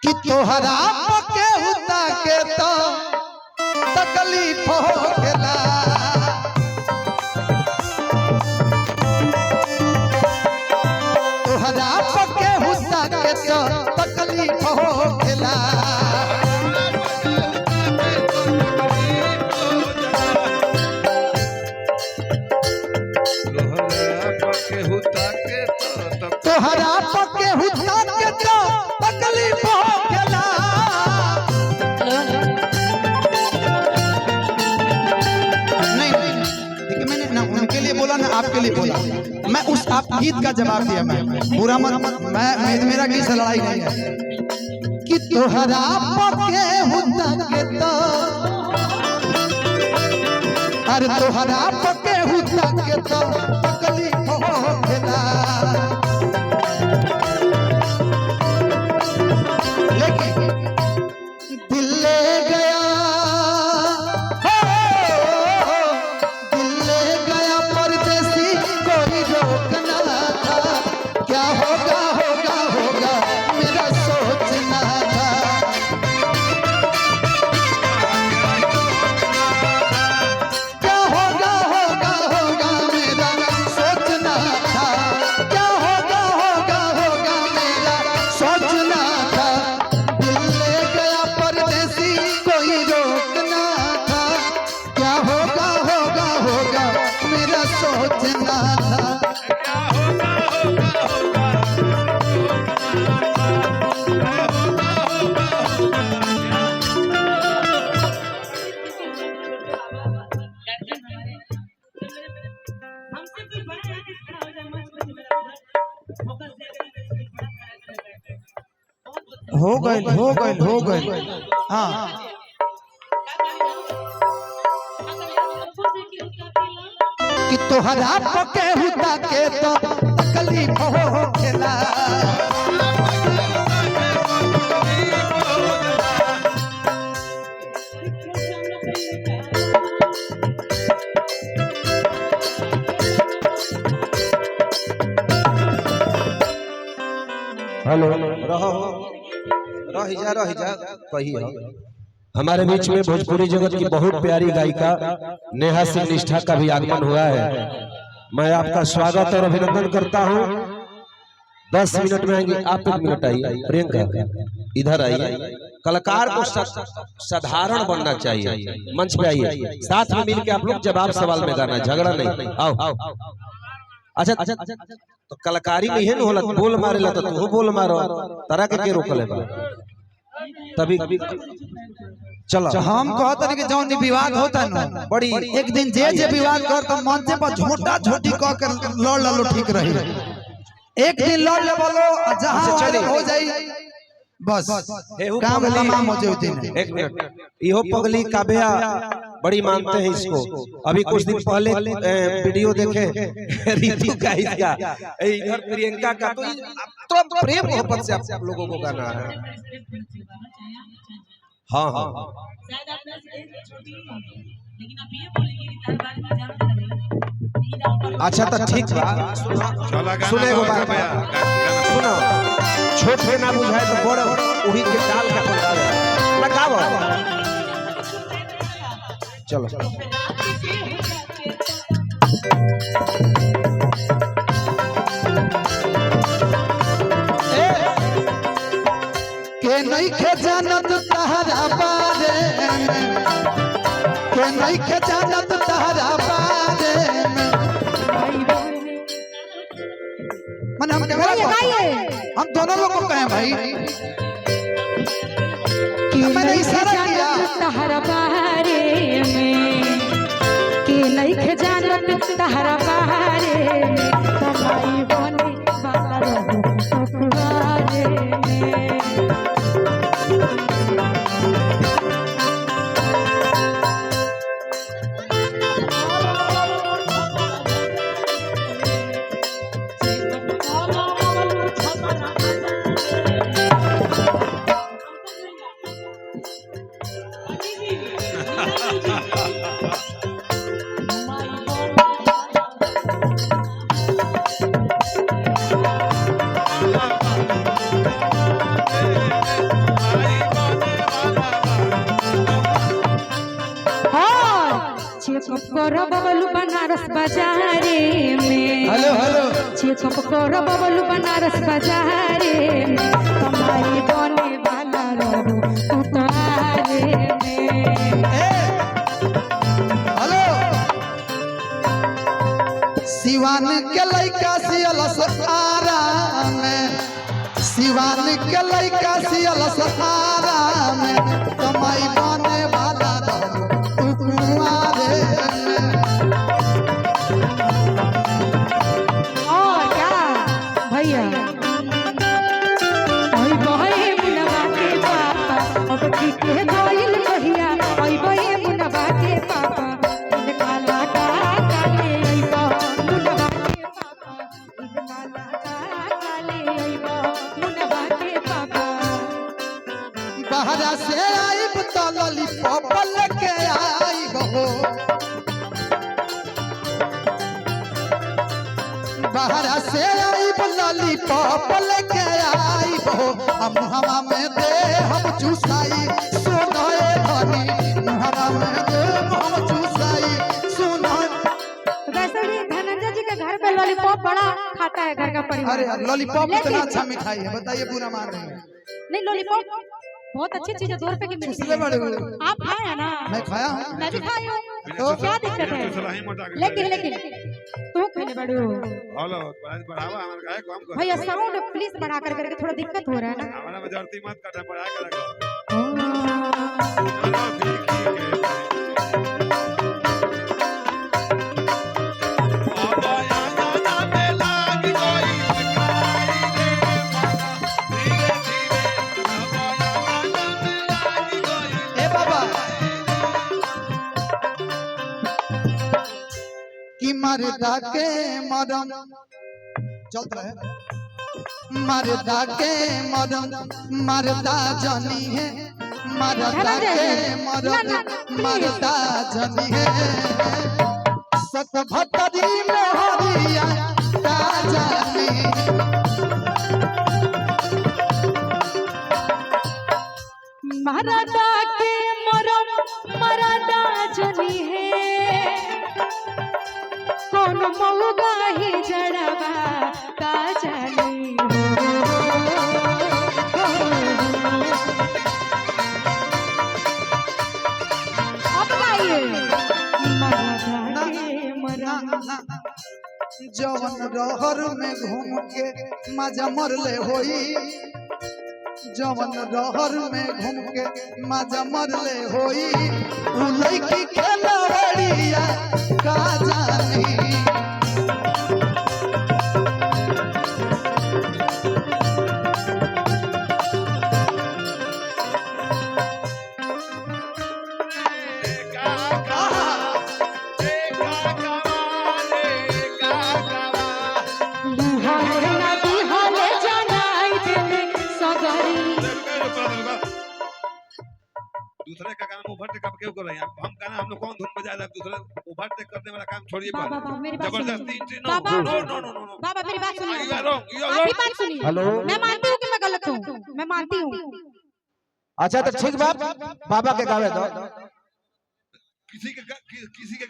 कि तोहरा पके हुता के तो तकलीफ हो गेला। तोहरा पके हुता के तो तकलीफ हो गेला। तोहरा पके हुता के तो तकलीफ हो गेला। नहीं देखिए मैंने ना उनके लिए बोला ना आपके लिए बोला। मैं उस आप गीत का जवाब दिया। मैं बुरा मत मेरा गीत से लड़ाई नहीं है कि तोहरा पके हुता के तो अरे तोहरा पके हुता के तो तकलीफ हो गेला। दिल ले गया हो, दिल ले गया परदेसी कोई रोकना था। क्या होगा होगा होगा मेरा सोचना था। क्या होगा होगा होगा मेरा सोचना था। क्या होगा होगा होगा मेरा सोचना था। दिल ले गया परदेसी कोई रोकना था। क्या होगा होगा होगा मेरा सोचना था। हो गए हाँ कि तोहरा पके हुता के तो तकलीफ हो गेला। हेलो रही जा कही हो। हमारे बीच में भोजपुरी जगत की बहुत प्यारी गायिका नेहा सिंह निष्ठा का भी आगमन हुआ है। मैं आपका स्वागत और अभिनंदन करता हूं। 10 मिनट में आएंगे आप। 1 मिनट आइए प्रियंका इधर आइए। कलाकार को साधारण बनना चाहिए। मंच पे आइए साथ में मिलकर आप लोग जवाब सवाल में गाना झगड़ा नहीं। आओ अच्छा तो कलाकारी में है होला बोल मारे ला तो तू बोल मारो तरह के रोकले बा तभी चलो हम कहते कि जौन विवाद होता है ना बड़ी एक दिन जे विवाद करता मंच पर झोटा झोटी कह कर लड़ लो ठीक रही। एक दिन लड़ ले बोलो जहां चले हो जाई बस काम तमाम हो जाए। 1 मिनट इहो पगली काव्या बड़ी मानते हैं इसको। अभी कुछ दिन पहले वीडियो देखे रीतू का इसका इधर प्रियंका का तो प्रेम मोहब्बत से आप लोगों को गाना है। हाँ हाँ शायद आप लेकिन आप ये बोलेंगे कि तार बात में जान अच्छा तो ठीक बा सुने को बात सुनो छोटे ना बुझाए तो बड़ उही के डाल का पड़ावे लगाओ। चलो के नहीं खे जानत तहरा बारे में। के नहीं खे जानत तहरा बारे में। मन हम दोनों लोग को कहें भाई कि मैंने इशारा किया तहरा बारे में। के नहीं खे जानत तहरा बारे में। तमाई बने वाला रहू ससुरारे में। चेकअप करो बबलू बनारस बाजारे में। हेलो हेलो चेकअप करो बबलू बनारस बाजारे में। कमाई बने वाला रहो उतारे में। हेलो सिवान के लइका सियल सहारा में, सिवान के लइका सियल सहारा में। कमाई बने वाला रहो तू कुंवारे में। और क्या भैया ओई बहे मुनवा के पापा अब की के गोइल कहिया। ओई बहे मुनवा के पापा इन काला का काले ओई बहे मुनवा के पापा इन काला का काले ओई बहे मुनवा के पापा। बाहरा से आई तो लॉलीपॉप लेके आई हो, बाहरा से आई लॉलीपॉप लेके आई हो। हम हवा में दे हम चूसाई सुनाए धनी, हवा में दे हम चूसाई सुनाए। वैसे भी धनंजय जी के घर पे लॉलीपॉप बड़ा खाता है घर का परिवार। अरे लॉलीपॉप इतना अच्छा मिठाई है, बताइए बुरा मान रहे हैं। नहीं लॉलीपॉप बहुत अच्छी चीज है, 2 रुपए की मिलती है। आप खाए हैं ना? मैं खाया हूँ। मैं भी खाई हूँ। तो क्या दिक्कत है? लेकिन तू खाने बड़ो हेलो बढ़ावा हमारे काहे कम कर भैया साउंड प्लीज बढ़ा कर करके थोड़ा दिक्कत हो रहा है ना। हमारा मजorती मत करना पड़ा कर ए बाबा कि मर्दा के मरम चलता है, मर्दा के मरम मर्दा जानी है, मर्दा के मरम मर्दा जानी है। सत भतरी में हरिया का जानी, मरदा के मरम मरदा जनी है। कौन मौगा ही जड़वा का जानी अब गाइए मरदा के मरम। जवन रहर में घूम के मजा मरले होई, जवन रहर में घूम के मजा मरले होई। उ लड़की खेलवड़िया का जानी, दूसरे का गाना ओवरटेक कब क्यों कर रहे हैं आप? हम गाना हम लोग कौन धुन बजा रहा है? दूसरे ओवरटेक करने वाला काम छोड़िए। बाबा मेरी बात जबरदस्ती सुनिए। नो बाबा नो नो नो नो बाबा मेरी बात सुनिए। You are wrong, you are आपकी wrong. बात सुनिए। हेलो मैं मानती हूँ कि मैं गलत हूँ, मैं मानती हूँ। अच्छा तो ठीक बात बाबा के गावे दो। किसी के